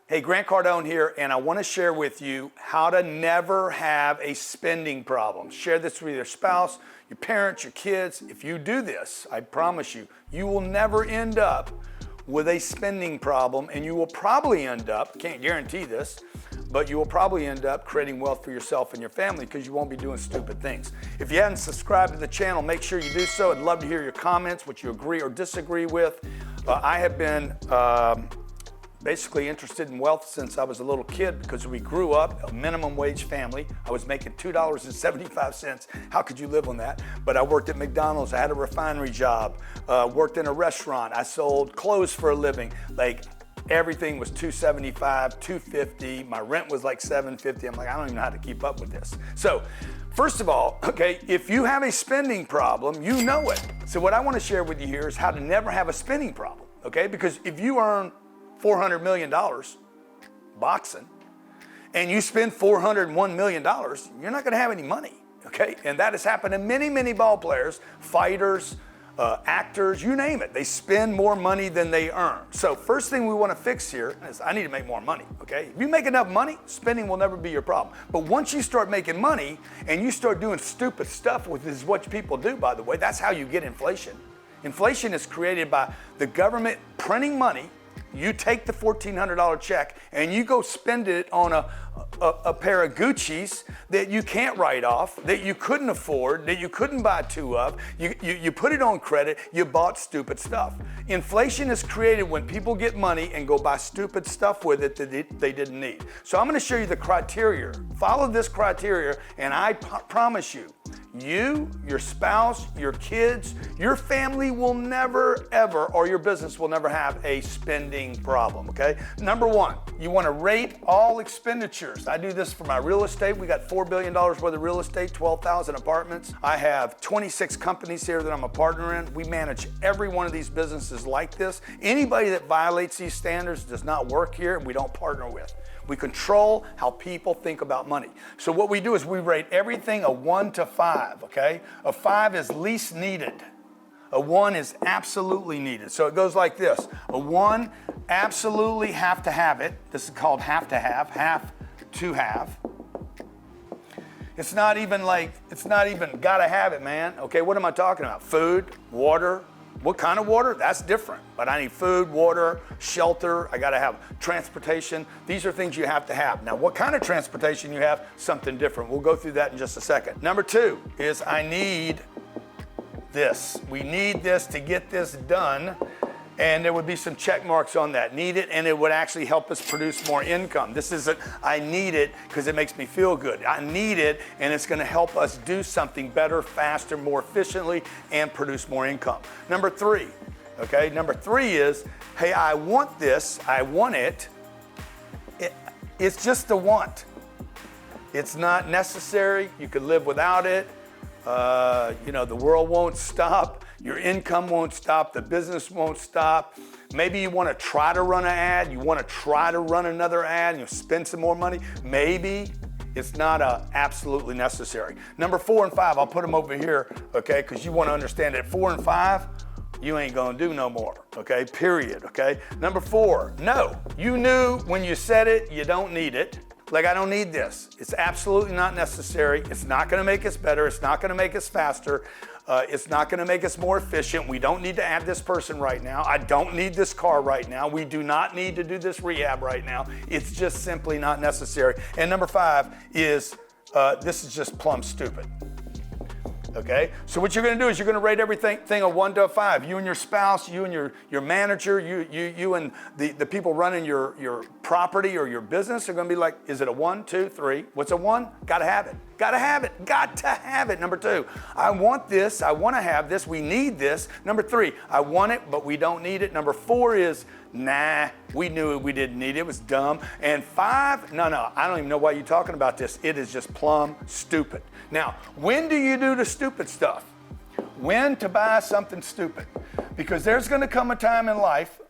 Hey, Grant Cardone here, and I want to share with you how to never have a spending problem. Share this with your spouse, your parents, your kids. If you do this, I promise you, you will never end up with a spending problem, and you will probably end up, can't guarantee this, but you will probably end up creating wealth for yourself and your family because you won't be doing stupid things. If you haven't subscribed to the channel, make sure you do so. I'd love to hear your comments, what you agree or disagree with. I have been basically interested in wealth since I was a little kid because we grew up a minimum wage family. I was making $2.75. How could you live on that? But I worked at McDonald's. I had a refinery job, worked in a restaurant. I sold clothes for a living. Like everything was $2.75, $2.50. My rent was like $7.50. I'm like, I don't even know how to keep up with this. So first of all, okay, if you have a spending problem, you know it. So what I want to share with you here is how to never have a spending problem, okay? Because if you earn $400 million boxing and you spend $401 million, you're not going to have any money, okay? And that has happened to many, many ball players, fighters, actors, you name it. They spend more money than they earn. So first thing we want to fix here is I need to make more money, okay? If you make enough money, spending will never be your problem. But once you start making money and you start doing stupid stuff, which is what people do, by the way, that's how you get inflation. Inflation is created by the government printing money. You take the $1,400 check and you go spend it on a pair of Gucci's that you can't write off, that you couldn't afford, that you couldn't buy two of. You put it on credit, you bought stupid stuff. Inflation is created when people get money and go buy stupid stuff with it that they didn't need. So I'm going to show you the criteria. Follow this criteria and I promise you, you, your spouse, your kids, your family will never ever, or your business will never have a spending problem, okay? Number one, you want to rate all expenditures. I do this for my real estate. We got $4 billion worth of real estate, 12,000 apartments. I have 26 companies here that I'm a partner in. We manage every one of these businesses like this. Anybody that violates these standards does not work here and we don't partner with. We control how people think about money. So what we do is we rate everything a 1 to 5, okay? A 5 is least needed. A 1 is absolutely needed. So it goes like this. A 1, absolutely have to have it. This is called have to have. It's not even gotta have it, man. Okay, what am I talking about? Food, water. What kind of water? That's different. But I need food, water, shelter. I gotta have transportation. These are things you have to have. Now, what kind of transportation you have? Something different. We'll go through that in just a second. Number 2 is I need this. We need this to get this done. And there would be some check marks on that. Need it, and it would actually help us produce more income. This isn't, I need it because it makes me feel good. I need it, and it's gonna help us do something better, faster, more efficiently, and produce more income. Number 3, okay? Number 3 is, hey, I want this, I want it. It's just a want. It's not necessary. You could live without it. The world won't stop. Your income won't stop. The business won't stop. Maybe you want to try to run an ad. You want to try to run another ad and you spend some more money. Maybe it's not absolutely necessary. Number 4 and 5, I'll put them over here, okay, because you want to understand that 4 and 5, you ain't going to do no more, okay, period, okay? Number 4, no. You knew when you said it, you don't need it. Like, I don't need this. It's absolutely not necessary. It's not going to make us better. It's not going to make us faster. It's not going to make us more efficient. We don't need to add this person right now. I don't need this car right now. We do not need to do this rehab right now. It's just simply not necessary. And number 5 is this is just plumb stupid. Okay, so what you're going to do is you're going to rate everything a 1 to a 5. You and your spouse, you and your manager, you and the people running your property or your business are going to be like, is it a 1, 2, 3? What's a 1? Got to have it. Got to have it. Got to have it. Number 2, I want this. I want to have this. We need this. Number 3, I want it, but we don't need it. Number 4 is, nah, we knew we didn't need it. It was dumb. And 5, no, I don't even know why you're talking about this. It is just plumb stupid. Now, when do you do the stupid stuff? When to buy something stupid? Because there's going to come a time in life.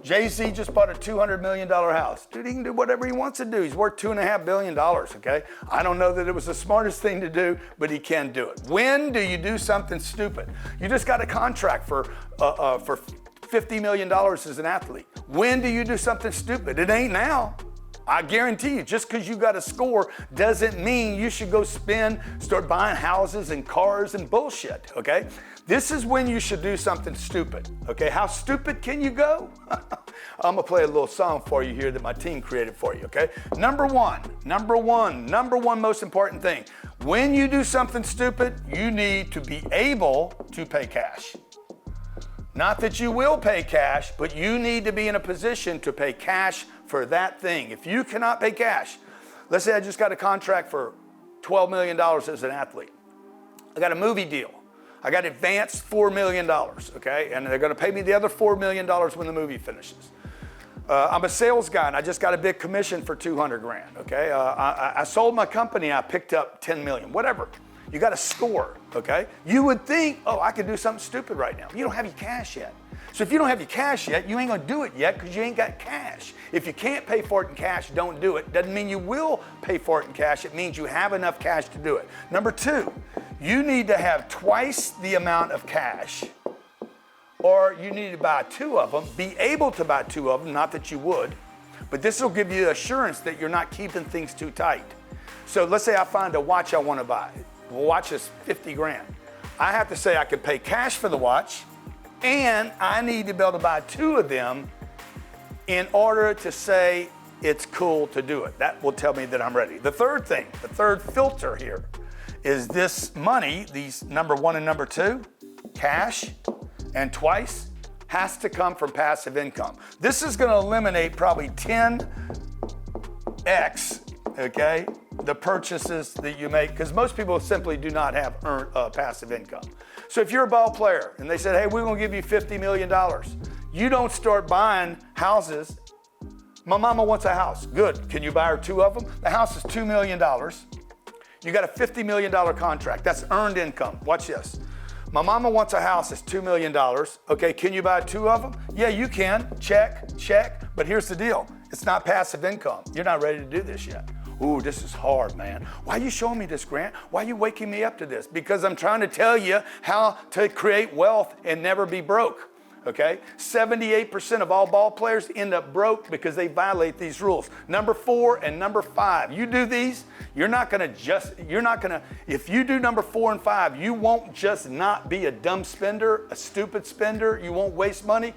Jay-Z just bought a $200 million house. Dude, he can do whatever he wants to do. He's worth $2.5 billion, okay? I don't know that it was the smartest thing to do, but he can do it. When do you do something stupid? You just got a contract for $50 million as an athlete. When do you do something stupid? It ain't now. I guarantee you, just because you got a score doesn't mean you should go start buying houses and cars and bullshit, okay? This is when you should do something stupid, okay? How stupid can you go? I'm gonna play a little song for you here that my team created for you, okay? Number one most important thing. When you do something stupid, you need to be able to pay cash. Not that you will pay cash, but you need to be in a position to pay cash for that thing. If you cannot pay cash, let's say I just got a contract for $12 million as an athlete. I got a movie deal. I got advanced $4 million, okay? And they're gonna pay me the other $4 million when the movie finishes. I'm a sales guy and I just got a big commission for 200 grand, okay? I sold my company, I picked up 10 million, whatever. You got to score, okay? You would think, oh, I could do something stupid right now. You don't have your cash yet. So if you don't have your cash yet, you ain't gonna do it yet because you ain't got cash. If you can't pay for it in cash, don't do it. Doesn't mean you will pay for it in cash. It means you have enough cash to do it. Number two, you need to have twice the amount of cash, or you need to buy two of them, be able to buy two of them, not that you would, but this will give you assurance that you're not keeping things too tight. So let's say I find a watch I want to buy. The watch is 50 grand. I have to say I can pay cash for the watch, and I need to be able to buy two of them in order to say it's cool to do it. That will tell me that I'm ready. The third thing, the third filter here is this money, these number one and number two, cash and twice, has to come from passive income. This is gonna eliminate probably 10x, okay, the purchases that you make, because most people simply do not have passive income. So if you're a ball player and they said, hey, we're gonna give you $50 million, you don't start buying houses. My mama wants a house. Good, can you buy her two of them? The house is $2 million. You got a $50 million contract, that's earned income. Watch this. My mama wants a house that's $2 million. Okay, can you buy two of them? Yeah, you can, check, but here's the deal. It's not passive income. You're not ready to do this yet. Ooh, this is hard, man. Why are you showing me this, Grant? Why are you waking me up to this? Because I'm trying to tell you how to create wealth and never be broke, okay? 78% of all ball players end up broke because they violate these rules. Number 4 and number 5, you do these, if you do number 4 and 5, you won't just not be a dumb spender, a stupid spender, you won't waste money.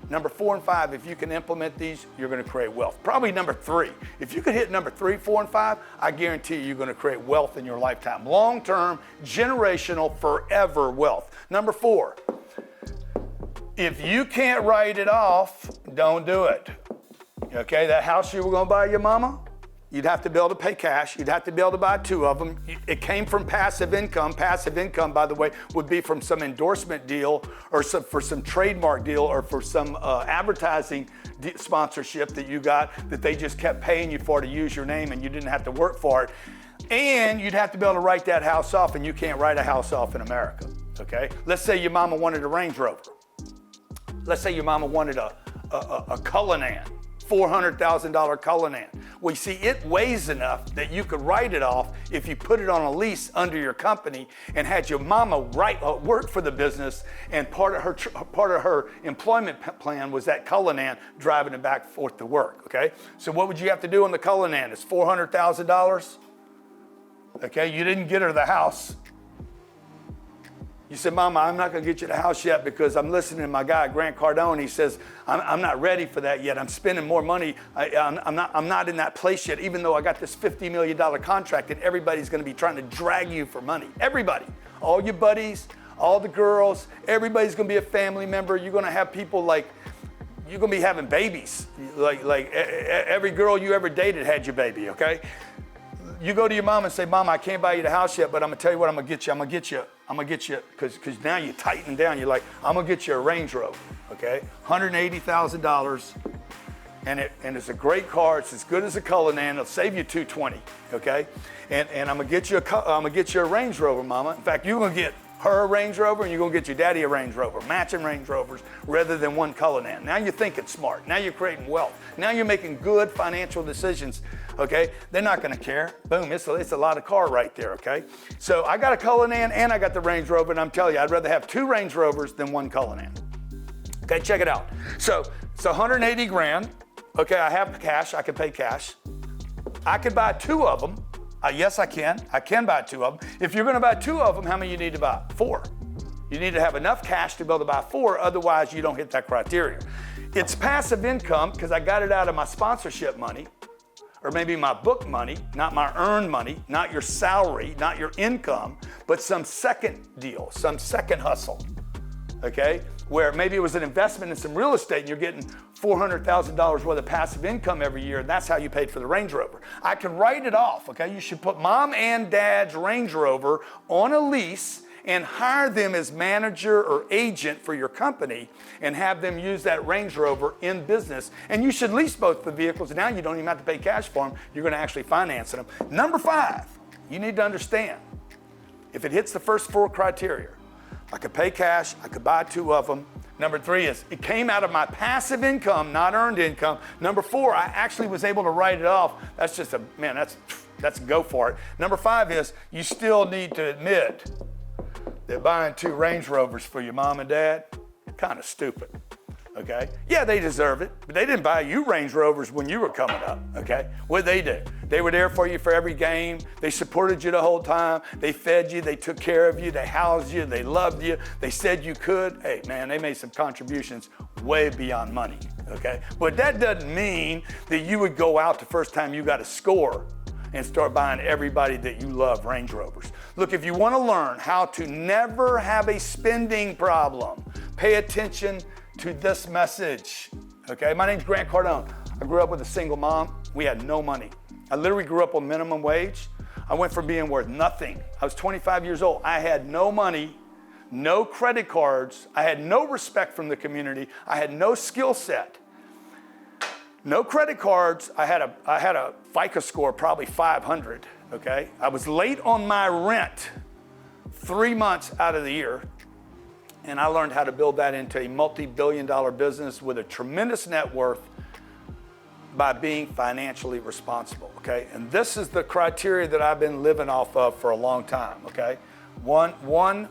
Number 4 and 5, if you can implement these, you're gonna create wealth. Probably number 3. If you could hit number 3, 4, and 5, I guarantee you're gonna create wealth in your lifetime. Long-term, generational, forever wealth. Number 4, if you can't write it off, don't do it. Okay, that house you were gonna buy your mama, you'd have to be able to pay cash. You'd have to be able to buy two of them. It came from passive income. Passive income, by the way, would be from some endorsement deal or for some trademark deal or for some advertising sponsorship that you got that they just kept paying you for to use your name and you didn't have to work for it. And you'd have to be able to write that house off, and you can't write a house off in America, okay? Let's say your mama wanted a Range Rover. Let's say your mama wanted a Cardone, $400,000 Cardone. Well, you see, it weighs enough that you could write it off if you put it on a lease under your company and had your mama work for the business, and part of her employment plan was that Cardone, driving it back and forth to work, okay? So what would you have to do on the Cardone? It's $400,000, okay? You didn't get her the house. You said, Mama, I'm not gonna get you the house yet because I'm listening to my guy, Grant Cardone. He says, I'm not ready for that yet. I'm spending more money. I'm not in that place yet, even though I got this $50 million contract and everybody's gonna be trying to drag you for money. Everybody, all your buddies, all the girls, everybody's gonna be a family member. You're gonna have people you're gonna be having babies. Like every girl you ever dated had your baby, okay? You go to your mom and say, Mama, I can't buy you the house yet, but I'm gonna tell you what I'm gonna get you, because now you're tightening down. You're like, I'm gonna get you a Range Rover, okay? $180,000, and it's a great car. It's as good as a Cardone. It'll save you $220, okay? And I'm gonna get you a Range Rover, Mama. In fact, you're gonna get her a Range Rover, and you're gonna get your daddy a Range Rover, matching Range Rovers rather than one Cardone. Now you're thinking smart. Now you're creating wealth. Now you're making good financial decisions, okay? They're not gonna care. Boom, it's a lot of car right there, okay? So I got a Cardone and I got the Range Rover, and I'm telling you, I'd rather have two Range Rovers than one Cardone. Okay, check it out. So it's 180 grand. Okay, I have cash, I can pay cash. I could buy 2 of them. Yes, I can. I can buy 2 of them. If you're gonna buy 2 of them, how many you need to buy? 4. You need to have enough cash to be able to buy 4, otherwise you don't hit that criteria. It's passive income because I got it out of my sponsorship money, or maybe my book money, not my earned money, not your salary, not your income, but some second deal, some second hustle, okay? Where maybe it was an investment in some real estate and you're getting $400,000 worth of passive income every year, and that's how you paid for the Range Rover. I can write it off, okay? You should put mom and dad's Range Rover on a lease and hire them as manager or agent for your company and have them use that Range Rover in business. And you should lease both the vehicles. Now you don't even have to pay cash for them. You're going to actually finance them. Number 5, you need to understand, if it hits the first 4 criteria, I could pay cash, I could buy 2 of them. Number 3 is, it came out of my passive income, not earned income. Number 4, I actually was able to write it off. That's just that's go for it. Number 5 is, you still need to admit that buying 2 Range Rovers for your mom and dad, kind of stupid, okay? Yeah, they deserve it, but they didn't buy you Range Rovers when you were coming up, okay? What'd they do? They were there for you for every game. They supported you the whole time. They fed you, they took care of you, they housed you, they loved you, they said you could. Hey, man, they made some contributions way beyond money, okay? But that doesn't mean that you would go out the first time you got a score and start buying everybody that you love Range Rovers. Look, if you want to learn how to never have a spending problem, pay attention to this message, okay? My name's Grant Cardone. I grew up with a single mom. We had no money. I literally grew up on minimum wage. I went from being worth nothing. I was 25 years old. I had no money, no credit cards. I had no respect from the community. I had no skill set. No credit cards. I had a FICO score, probably 500, okay? I was late on my rent 3 months out of the year, and I learned how to build that into a multi-billion-dollar business with a tremendous net worth by being financially responsible, okay? And this is the criteria that I've been living off of for a long time, okay? One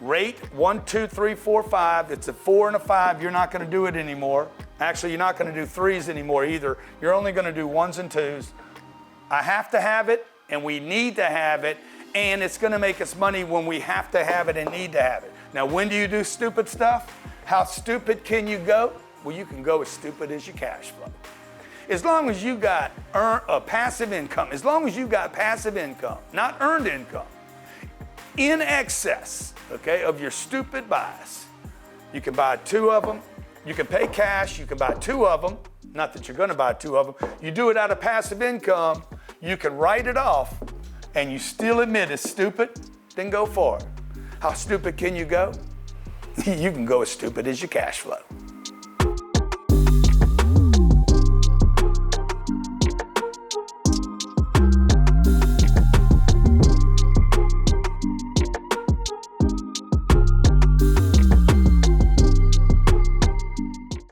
rate, 1, 2, 3, 4, 5. It's a 4 and a 5. You're not going to do it anymore. Actually, you're not going to do 3s anymore either. You're only going to do 1s and 2s. I have to have it, and we need to have it, and it's going to make us money when we have to have it and need to have it. Now, when do you do stupid stuff? How stupid can you go? Well, you can go as stupid as your cash flow. As long as you got passive income, as long as you got passive income, not earned income, in excess, okay, of your stupid buys, you can buy 2 of them. You can pay cash, you can buy 2 of them. Not that you're gonna buy 2 of them. You do it out of passive income, you can write it off, and you still admit it's stupid, then go for it. How stupid can you go? You can go as stupid as your cash flow.